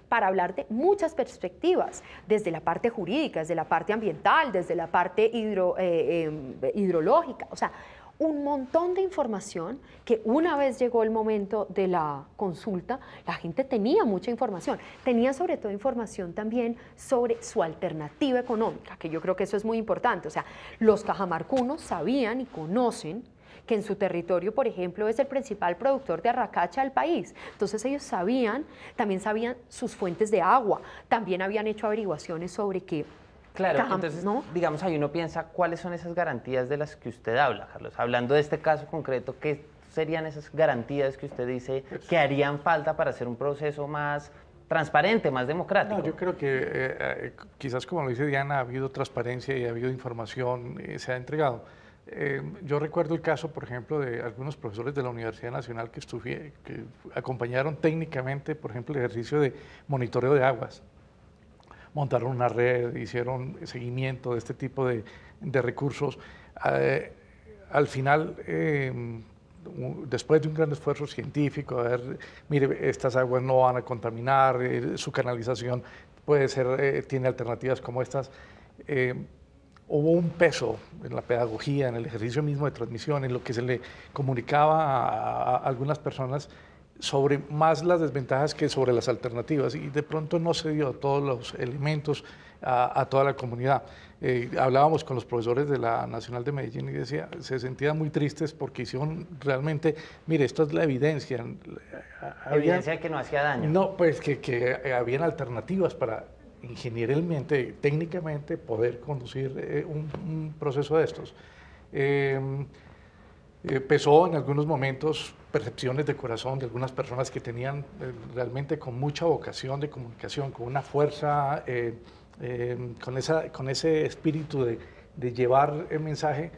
Para hablar de muchas perspectivas, desde la parte jurídica, desde la parte ambiental, desde la parte hidrológica, o sea, un montón de información que una vez llegó el momento de la consulta, la gente tenía mucha información, tenía sobre todo información también sobre su alternativa económica, que yo creo que eso es muy importante, o sea, los cajamarcunos sabían y conocen que en su territorio, por ejemplo, es el principal productor de arracacha del país. Entonces ellos también sabían sus fuentes de agua, también habían hecho averiguaciones sobre qué. Claro, entonces, ¿no? Digamos, ahí uno piensa, ¿cuáles son esas garantías de las que usted habla, Carlos? Hablando de este caso concreto, ¿qué serían esas garantías que usted dice que harían falta para hacer un proceso más transparente, más democrático? No, yo creo que quizás, como lo dice Diana, ha habido transparencia y ha habido información, se ha entregado. Yo recuerdo el caso, por ejemplo, de algunos profesores de la Universidad Nacional que acompañaron técnicamente, por ejemplo, el ejercicio de monitoreo de aguas. Montaron una red, hicieron seguimiento de este tipo de recursos. Al final, después de un gran esfuerzo científico, a ver, mire, estas aguas no van a contaminar, su canalización puede ser, tiene alternativas como estas. Hubo un peso en la pedagogía, en el ejercicio mismo de transmisión, en lo que se le comunicaba a algunas personas sobre más las desventajas que sobre las alternativas, y de pronto no se dio todos los elementos a toda la comunidad. Hablábamos con los profesores de la Nacional de Medellín y se sentían muy tristes porque hicieron realmente, mire, esto es la evidencia. Evidencia de que no hacía daño. No, pues que habían alternativas para ingenieralmente, técnicamente, poder conducir un proceso de estos. Pesó en algunos momentos percepciones de corazón de algunas personas que tenían realmente con mucha vocación de comunicación, con una fuerza, con ese espíritu de llevar el mensaje,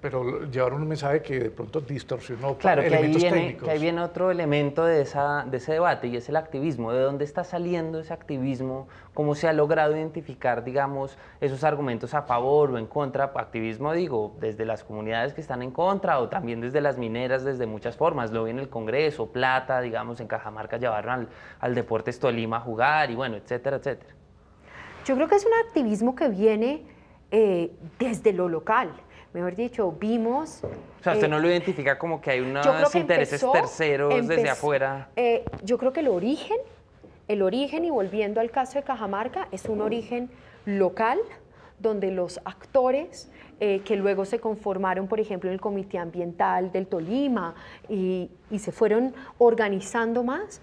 pero llevar un mensaje que de pronto distorsionó elementos técnicos. Que ahí viene otro elemento de ese debate, y es el activismo. ¿De dónde está saliendo ese activismo? ¿Cómo se ha logrado identificar, digamos, esos argumentos a favor o en contra? Activismo, digo, desde las comunidades que están en contra o también desde las mineras, desde muchas formas. Lo vi en el Congreso, Plata, digamos, en Cajamarca llevaron al Deportes Tolima a jugar y bueno, etcétera, etcétera. Yo creo que es un activismo que viene desde lo local. Mejor dicho, vimos... O sea, usted no lo identifica como que hay unos intereses terceros desde afuera. Yo creo que el origen, y volviendo al caso de Cajamarca, es un origen local, donde los actores que luego se conformaron, por ejemplo, en el Comité Ambiental del Tolima y se fueron organizando más,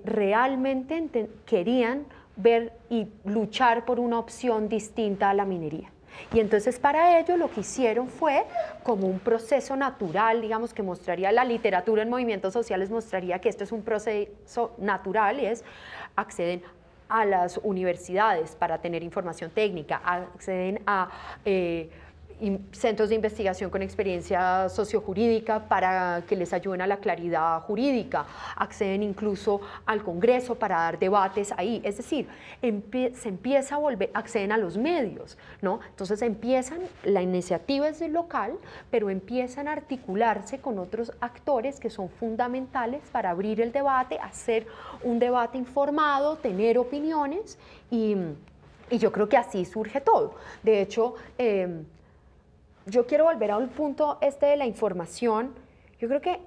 realmente querían ver y luchar por una opción distinta a la minería. Y entonces para ello lo que hicieron fue como un proceso natural, digamos, que mostraría la literatura en movimientos sociales, mostraría que esto es un proceso natural, y es acceden a las universidades para tener información técnica, acceden a centros de investigación con experiencia sociojurídica para que les ayuden a la claridad jurídica, acceden incluso al Congreso para dar debates ahí, es decir, se empieza a volver, acceden a los medios, ¿no? Entonces la iniciativa es local, pero empiezan a articularse con otros actores que son fundamentales para abrir el debate, hacer un debate informado, tener opiniones, y yo creo que así surge todo. De hecho, yo quiero volver a un punto de la información. Yo creo que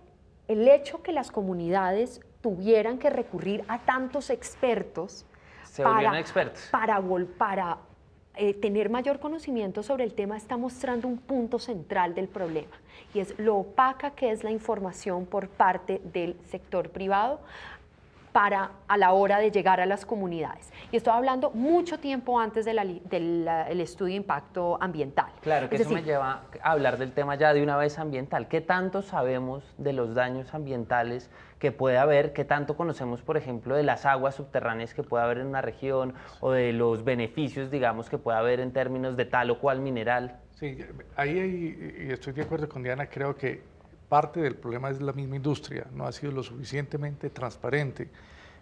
el hecho que las comunidades tuvieran que recurrir a tantos expertos para tener mayor conocimiento sobre el tema está mostrando un punto central del problema, y es lo opaca que es la información por parte del sector privado a la hora de llegar a las comunidades. Y estoy hablando mucho tiempo antes del estudio de impacto ambiental. Claro, que es eso decir, me lleva a hablar del tema ya de una vez ambiental. ¿Qué tanto sabemos de los daños ambientales que puede haber? ¿Qué tanto conocemos, por ejemplo, de las aguas subterráneas que puede haber en una región o de los beneficios, digamos, que puede haber en términos de tal o cual mineral? Sí, ahí y estoy de acuerdo con Diana, creo que parte del problema es la misma industria, no ha sido lo suficientemente transparente.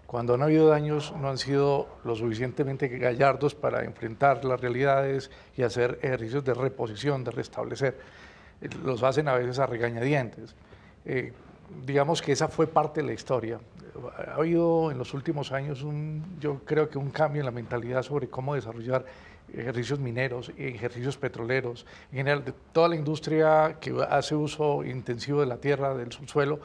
Cuando han habido daños, no han sido lo suficientemente gallardos para enfrentar las realidades y hacer ejercicios de reposición, de restablecer. Los hacen a veces a regañadientes. Digamos que esa fue parte de la historia. Ha habido en los últimos años yo creo que un cambio en la mentalidad sobre cómo desarrollar ejercicios mineros, ejercicios petroleros, en general de toda la industria que hace uso intensivo de la tierra, del subsuelo,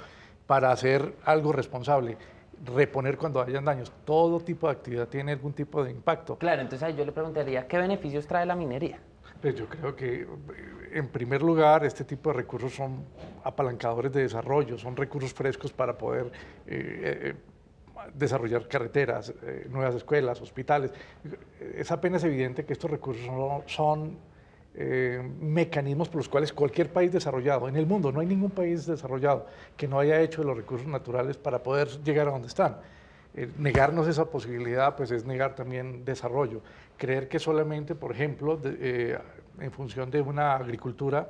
para hacer algo responsable, reponer cuando hayan daños. Todo tipo de actividad tiene algún tipo de impacto. Claro, entonces ahí yo le preguntaría, ¿qué beneficios trae la minería? Pues yo creo que, en primer lugar, este tipo de recursos son apalancadores de desarrollo, son recursos frescos para poder desarrollar carreteras, nuevas escuelas, hospitales. Es apenas evidente que estos recursos son mecanismos por los cuales cualquier país desarrollado en el mundo, no hay ningún país desarrollado que no haya hecho de los recursos naturales para poder llegar a donde están. Negarnos esa posibilidad pues es negar también desarrollo. Creer que solamente, por ejemplo, en función de una agricultura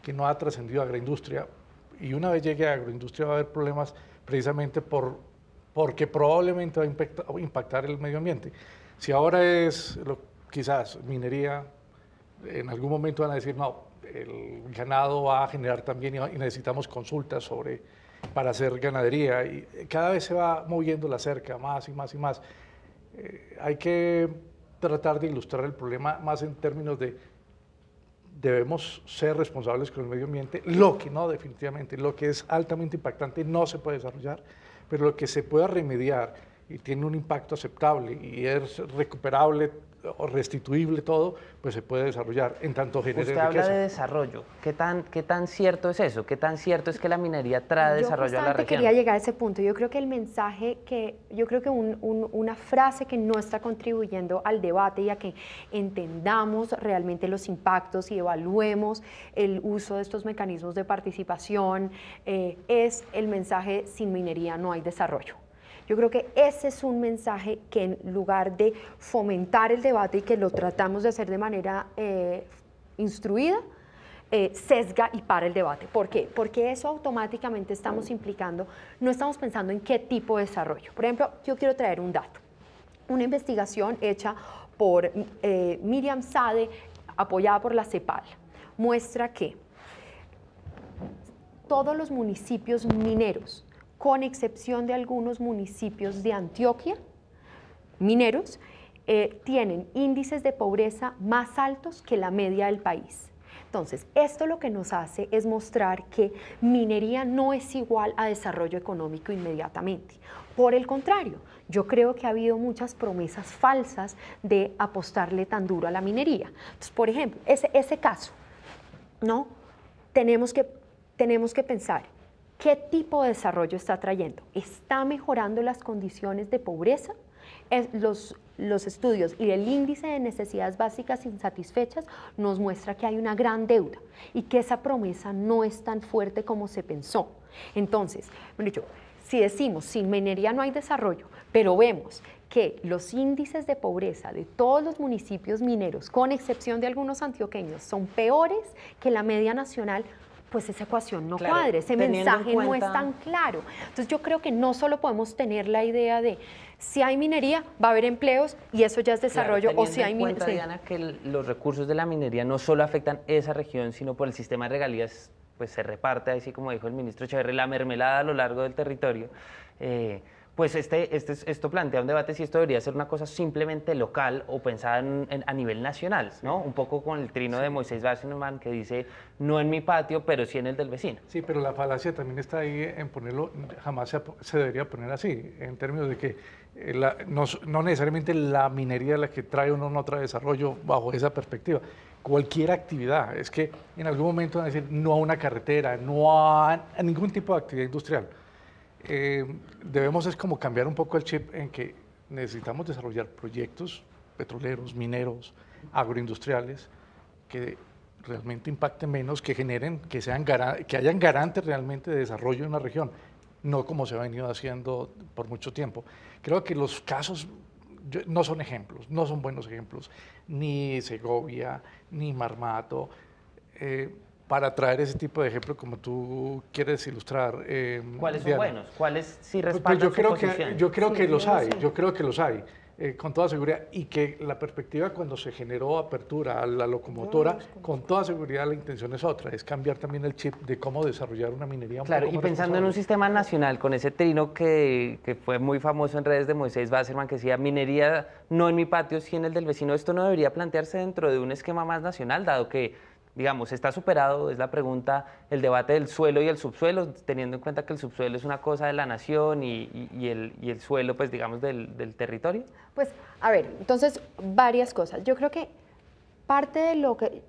que no ha trascendido a agroindustria, y una vez llegue a agroindustria va a haber problemas precisamente porque probablemente va a impactar el medio ambiente. Si ahora es quizás minería, en algún momento van a decir, no, el ganado va a generar también y necesitamos consultas para hacer ganadería, y cada vez se va moviendo la cerca más y más y más. Hay que tratar de ilustrar el problema más en términos de debemos ser responsables con el medio ambiente, lo que no definitivamente, lo que es altamente impactante no se puede desarrollar, pero lo que se pueda remediar y tiene un impacto aceptable y es recuperable o restituible todo, pues se puede desarrollar en tanto genere riqueza. Usted habla de desarrollo. ¿Qué tan cierto es eso? ¿Qué tan cierto es que la minería trae desarrollo a la región? Yo quería llegar a ese punto. Yo creo que el mensaje una frase que no está contribuyendo al debate y a que entendamos realmente los impactos y evaluemos el uso de estos mecanismos de participación es el mensaje: sin minería no hay desarrollo. Yo creo que ese es un mensaje que, en lugar de fomentar el debate y que lo tratamos de hacer de manera instruida, sesga y para el debate. ¿Por qué? Porque eso automáticamente estamos implicando, no estamos pensando en qué tipo de desarrollo. Por ejemplo, yo quiero traer un dato. Una investigación hecha por Miriam Sade, apoyada por la CEPAL, muestra que todos los municipios mineros, con excepción de algunos municipios de Antioquia, mineros, tienen índices de pobreza más altos que la media del país. Entonces, esto lo que nos hace es mostrar que minería no es igual a desarrollo económico inmediatamente. Por el contrario, yo creo que ha habido muchas promesas falsas de apostarle tan duro a la minería. Entonces, por ejemplo, ese caso, ¿no? Tenemos que pensar, ¿qué tipo de desarrollo está trayendo? ¿Está mejorando las condiciones de pobreza? Los estudios y el índice de necesidades básicas insatisfechas nos muestra que hay una gran deuda y que esa promesa no es tan fuerte como se pensó. Entonces, si decimos sin minería no hay desarrollo, pero vemos que los índices de pobreza de todos los municipios mineros, con excepción de algunos antioqueños, son peores que la media nacional, pues esa ecuación no cuadra, ese mensaje no es tan claro. Entonces yo creo que no solo podemos tener la idea de si hay minería, va a haber empleos y eso ya es desarrollo, claro, o si hay minería. Diana, que los recursos de la minería no solo afectan esa región, sino por el sistema de regalías, pues se reparte, así como dijo el ministro Echeverri, la mermelada a lo largo del territorio. Pues esto plantea un debate si esto debería ser una cosa simplemente local o pensada a nivel nacional, ¿no? Un poco con el trino de Moisés Wasserman que dice, no en mi patio, pero sí en el del vecino. Sí, pero la falacia también está ahí en ponerlo, jamás se debería poner así, en términos de que no necesariamente la minería es la que trae o no trae desarrollo bajo esa perspectiva. Cualquier actividad, es que en algún momento van a decir no a una carretera, no a ningún tipo de actividad industrial. debemos es como cambiar un poco el chip en que necesitamos desarrollar proyectos petroleros, mineros, agroindustriales, que realmente impacten menos, que generen, que hayan garantes realmente de desarrollo en una región, no como se ha venido haciendo por mucho tiempo. Creo que los casos no son ejemplos, no son buenos ejemplos, ni Segovia, ni Marmato, para traer ese tipo de ejemplos como tú quieres ilustrar. ¿Cuáles son Diana? buenos? ¿Cuáles sí respaldan su posición? Yo creo que los hay, con toda seguridad, y que la perspectiva cuando se generó apertura a la locomotora, con toda seguridad la intención es otra, es cambiar también el chip de cómo desarrollar una minería un Claro, poco y más pensando en un responsable. sistema nacional, con ese trino que fue muy famoso en redes de Moisés Wasserman, que decía, minería no en mi patio, sí en el del vecino, esto no debería plantearse dentro de un esquema más nacional, dado que, digamos, está superado, es la pregunta, el debate del suelo y el subsuelo, teniendo en cuenta que el subsuelo es una cosa de la nación y el suelo, pues, digamos, del territorio. Pues, a ver, entonces, varias cosas. Yo creo que parte de lo que...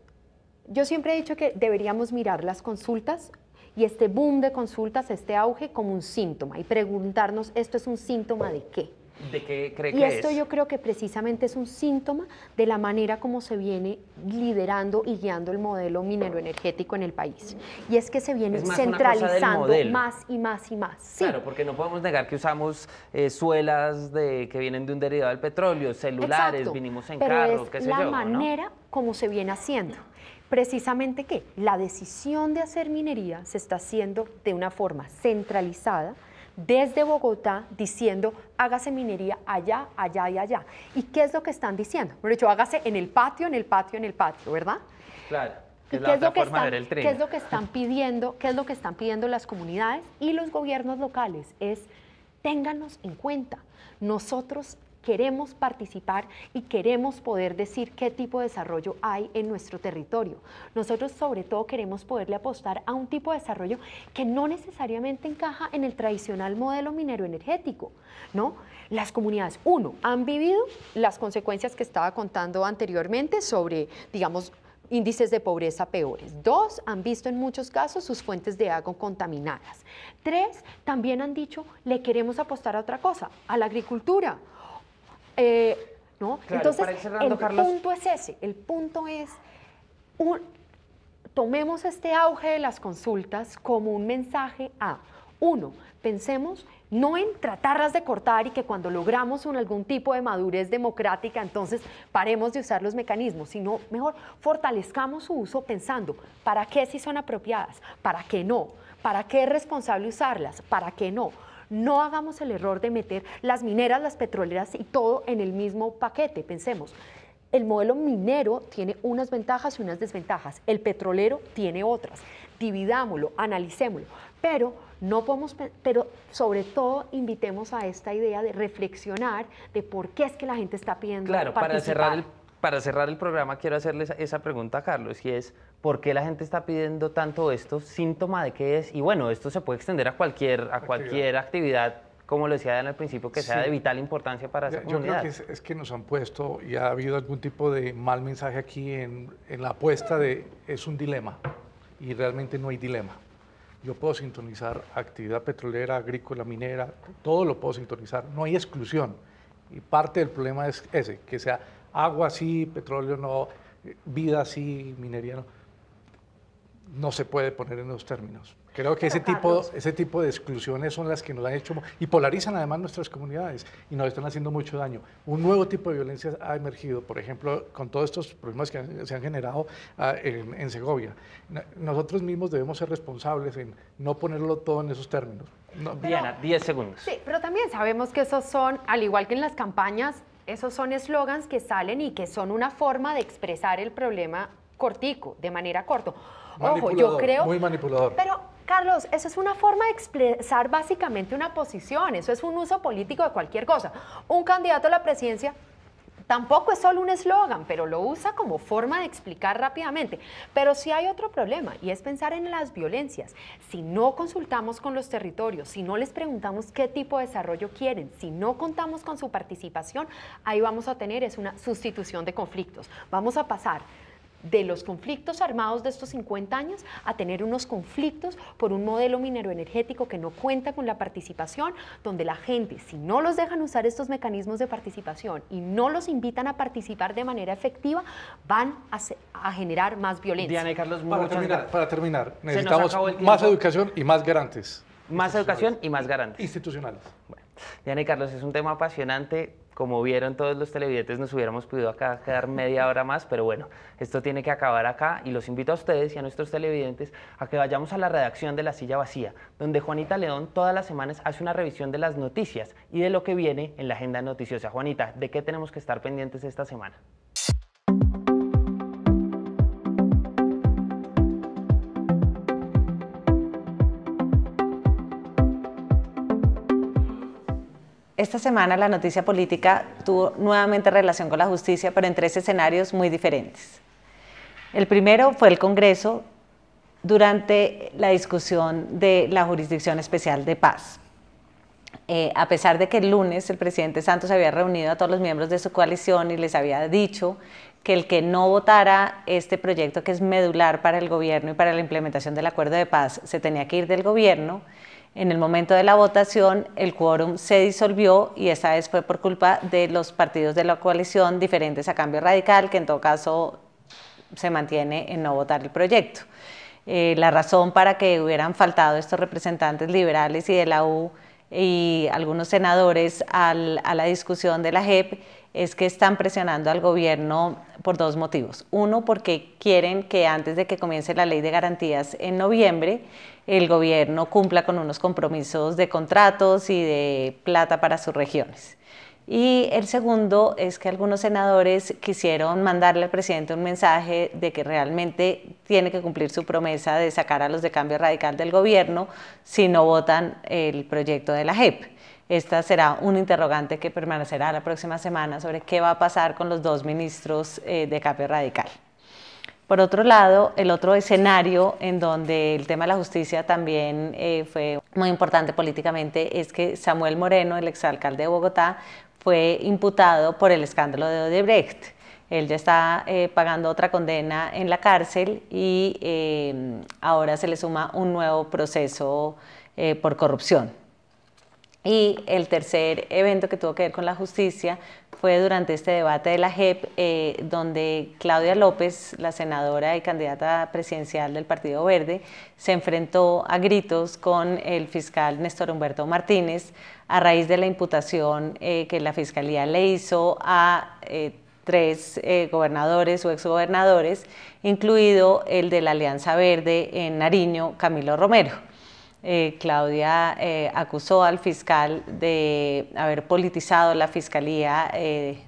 Yo siempre he dicho que deberíamos mirar las consultas y este boom de consultas, este auge, como un síntoma y preguntarnos, ¿esto es un síntoma de qué? ¿De qué cree Y que esto es? yo creo que precisamente es un síntoma de la manera como se viene liderando y guiando el modelo minero energético en el país. Y es que se viene Es más una cosa del centralizando modelo. más y más y más. Sí. Claro, porque no podemos negar que usamos suelas que vienen de un derivado del petróleo, celulares, Exacto, vinimos en pero carro, es qué sé la yo, ¿no? manera como se viene haciendo. Precisamente que la decisión de hacer minería se está haciendo de una forma centralizada, desde Bogotá, diciendo hágase minería allá, allá y allá. ¿Y qué es lo que están diciendo? Por hecho, hágase en el patio, en el patio, en el patio, ¿verdad? Claro, ¿Y es la otra forma de ver el qué trino. es lo que están pidiendo? ¿Qué es lo que están pidiendo las comunidades y los gobiernos locales? Es téngannos en cuenta. Nosotros queremos participar y queremos poder decir qué tipo de desarrollo hay en nuestro territorio. Nosotros sobre todo queremos poderle apostar a un tipo de desarrollo que no necesariamente encaja en el tradicional modelo minero energético, ¿no? Las comunidades, uno, han vivido las consecuencias que estaba contando anteriormente sobre, digamos, índices de pobreza peores. Dos, han visto en muchos casos sus fuentes de agua contaminadas. Tres, también han dicho, le queremos apostar a otra cosa, a la agricultura. ¿No? Claro, Entonces, para ir cerrando, el Carlos. punto es ese, el punto es, tomemos este auge de las consultas como un mensaje a, uno, pensemos no en tratarlas de cortar y que cuando logramos algún tipo de madurez democrática, entonces paremos de usar los mecanismos, sino mejor fortalezcamos su uso pensando, ¿para qué sí son apropiadas? ¿Para qué no? ¿Para qué es responsable usarlas? ¿Para qué no? No hagamos el error de meter las mineras, las petroleras y todo en el mismo paquete. Pensemos, el modelo minero tiene unas ventajas y unas desventajas. El petrolero tiene otras. Dividámoslo, analicémoslo. Pero no podemos, pero sobre todo invitemos a esta idea de reflexionar de por qué es que la gente está pidiendo Claro, participar. para cerrar el programa quiero hacerles esa pregunta a Carlos, y es, ¿por qué la gente está pidiendo tanto esto? ¿Síntoma de qué es? Y bueno, esto se puede extender a cualquier actividad, como lo decía Dan al principio, que sea Sí. de vital importancia para esa Yo creo comunidad. que es que nos han puesto, y ha habido algún tipo de mal mensaje aquí en la apuesta de es un dilema, y realmente no hay dilema. Yo puedo sintonizar actividad petrolera, agrícola, minera, todo lo puedo sintonizar, no hay exclusión. Y parte del problema es ese, que sea agua sí, petróleo no, vida sí, minería no. No se puede poner en esos términos. Creo que ese tipo de exclusiones son las que nos han hecho y polarizan además nuestras comunidades y nos están haciendo mucho daño. Un nuevo tipo de violencia ha emergido, por ejemplo, con todos estos problemas que se han generado en Segovia. Nosotros mismos debemos ser responsables en no ponerlo todo en esos términos. No. Diana, 10 segundos. Sí, pero también sabemos que esos son, al igual que en las campañas, esos son eslogans que salen y que son una forma de expresar el problema cortico, de manera corto. Ojo, yo creo... Muy manipulador. Pero, Carlos, eso es una forma de expresar básicamente una posición, eso es un uso político de cualquier cosa. Un candidato a la presidencia tampoco es solo un eslogan, pero lo usa como forma de explicar rápidamente. Pero sí hay otro problema, y es pensar en las violencias. Si no consultamos con los territorios, si no les preguntamos qué tipo de desarrollo quieren, si no contamos con su participación, ahí vamos a tener es una sustitución de conflictos. Vamos a pasar de los conflictos armados de estos 50 años a tener unos conflictos por un modelo minero-energético que no cuenta con la participación, donde la gente, si no los dejan usar estos mecanismos de participación y no los invitan a participar de manera efectiva, van a generar más violencia. Diana y Carlos, para terminar, necesitamos más educación y más garantes. Más educación y más garantes. Institucionales. Bueno, Diana y Carlos, es un tema apasionante. Como vieron todos los televidentes, nos hubiéramos podido acá quedar media hora más, pero bueno, esto tiene que acabar acá y los invito a ustedes y a nuestros televidentes a que vayamos a la redacción de La Silla Vacía, donde Juanita León todas las semanas hace una revisión de las noticias y de lo que viene en la agenda noticiosa. Juanita, ¿de qué tenemos que estar pendientes esta semana? Esta semana la noticia política tuvo nuevamente relación con la justicia, pero en 3 escenarios muy diferentes. El primero fue el Congreso durante la discusión de la Jurisdicción Especial de Paz. A pesar de que el lunes el presidente Santos había reunido a todos los miembros de su coalición y les había dicho que el que no votara este proyecto, que es medular para el gobierno y para la implementación del acuerdo de paz, se tenía que ir del gobierno, en el momento de la votación el quórum se disolvió y esta vez fue por culpa de los partidos de la coalición diferentes a Cambio Radical, que en todo caso se mantiene en no votar el proyecto. La razón para que hubieran faltado estos representantes liberales y de la U y algunos senadores a la discusión de la JEP es que están presionando al gobierno por 2 motivos. Uno, porque quieren que antes de que comience la ley de garantías en noviembre, el gobierno cumpla con unos compromisos de contratos y de plata para sus regiones. Y el segundo es que algunos senadores quisieron mandarle al presidente un mensaje de que realmente tiene que cumplir su promesa de sacar a los de Cambio Radical del gobierno si no votan el proyecto de la JEP. Esta será un interrogante que permanecerá la próxima semana sobre qué va a pasar con los 2 ministros de Cambio Radical. Por otro lado, el otro escenario en donde el tema de la justicia también fue muy importante políticamente es que Samuel Moreno, el exalcalde de Bogotá, fue imputado por el escándalo de Odebrecht. Él ya está pagando otra condena en la cárcel y ahora se le suma un nuevo proceso por corrupción. Y el tercer evento que tuvo que ver con la justicia fue durante este debate de la JEP, donde Claudia López, la senadora y candidata presidencial del Partido Verde, se enfrentó a gritos con el fiscal Néstor Humberto Martínez a raíz de la imputación que la Fiscalía le hizo a 3 gobernadores o exgobernadores, incluido el de la Alianza Verde en Nariño, Camilo Romero. Claudia acusó al fiscal de haber politizado la fiscalía,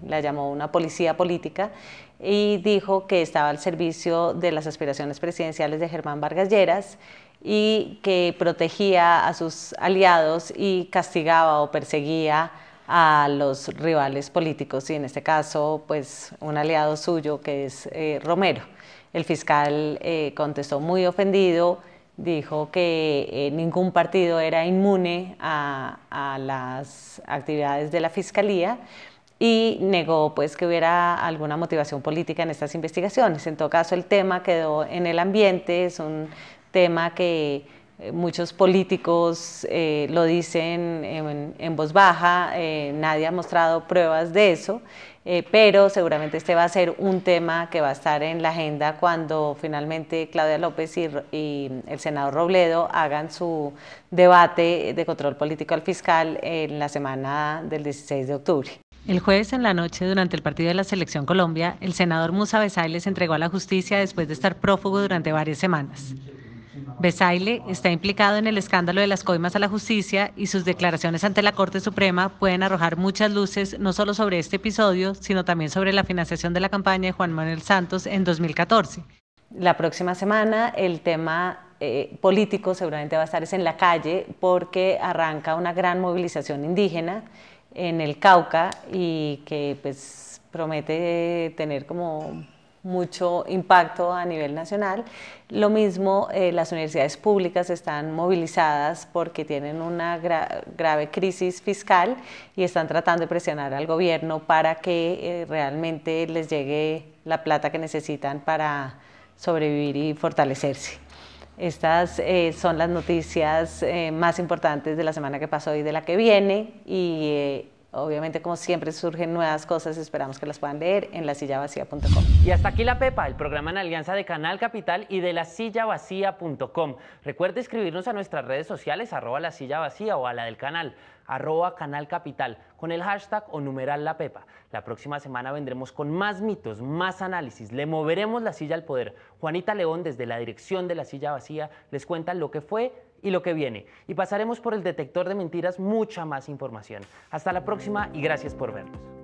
la llamó una policía política y dijo que estaba al servicio de las aspiraciones presidenciales de Germán Vargas Lleras y que protegía a sus aliados y castigaba o perseguía a los rivales políticos y en este caso pues un aliado suyo que es Romero. El fiscal contestó muy ofendido. Dijo que ningún partido era inmune a las actividades de la Fiscalía y negó pues, que hubiera alguna motivación política en estas investigaciones. En todo caso, el tema quedó en el ambiente, es un tema que muchos políticos lo dicen en voz baja, nadie ha mostrado pruebas de eso. Pero seguramente este va a ser un tema que va a estar en la agenda cuando finalmente Claudia López y el senador Robledo hagan su debate de control político al fiscal en la semana del 16 de octubre. El jueves en la noche, durante el partido de la Selección Colombia, el senador Musa Besaile se entregó a la justicia después de estar prófugo durante varias semanas. Besaile está implicado en el escándalo de las coimas a la justicia y sus declaraciones ante la Corte Suprema pueden arrojar muchas luces no solo sobre este episodio, sino también sobre la financiación de la campaña de Juan Manuel Santos en 2014. La próxima semana el tema político seguramente va a estar en la calle porque arranca una gran movilización indígena en el Cauca y que pues promete tener como mucho impacto a nivel nacional. Lo mismo, las universidades públicas están movilizadas porque tienen una grave crisis fiscal y están tratando de presionar al gobierno para que realmente les llegue la plata que necesitan para sobrevivir y fortalecerse. Estas son las noticias más importantes de la semana que pasó y de la que viene, y obviamente, como siempre, surgen nuevas cosas, esperamos que las puedan leer en lasillavacía.com. Y hasta aquí La Pepa, el programa en alianza de Canal Capital y de lasillavacía.com. Recuerde escribirnos a nuestras redes sociales, @lasillavacía o a la del canal, @Canal Capital, con el hashtag o numeral La Pepa. La próxima semana vendremos con más mitos, más análisis, le moveremos la silla al poder. Juanita León, desde la dirección de La Silla Vacía, les cuenta lo que fue y lo que viene. Y pasaremos por el detector de mentiras mucha más información. Hasta la próxima y gracias por vernos.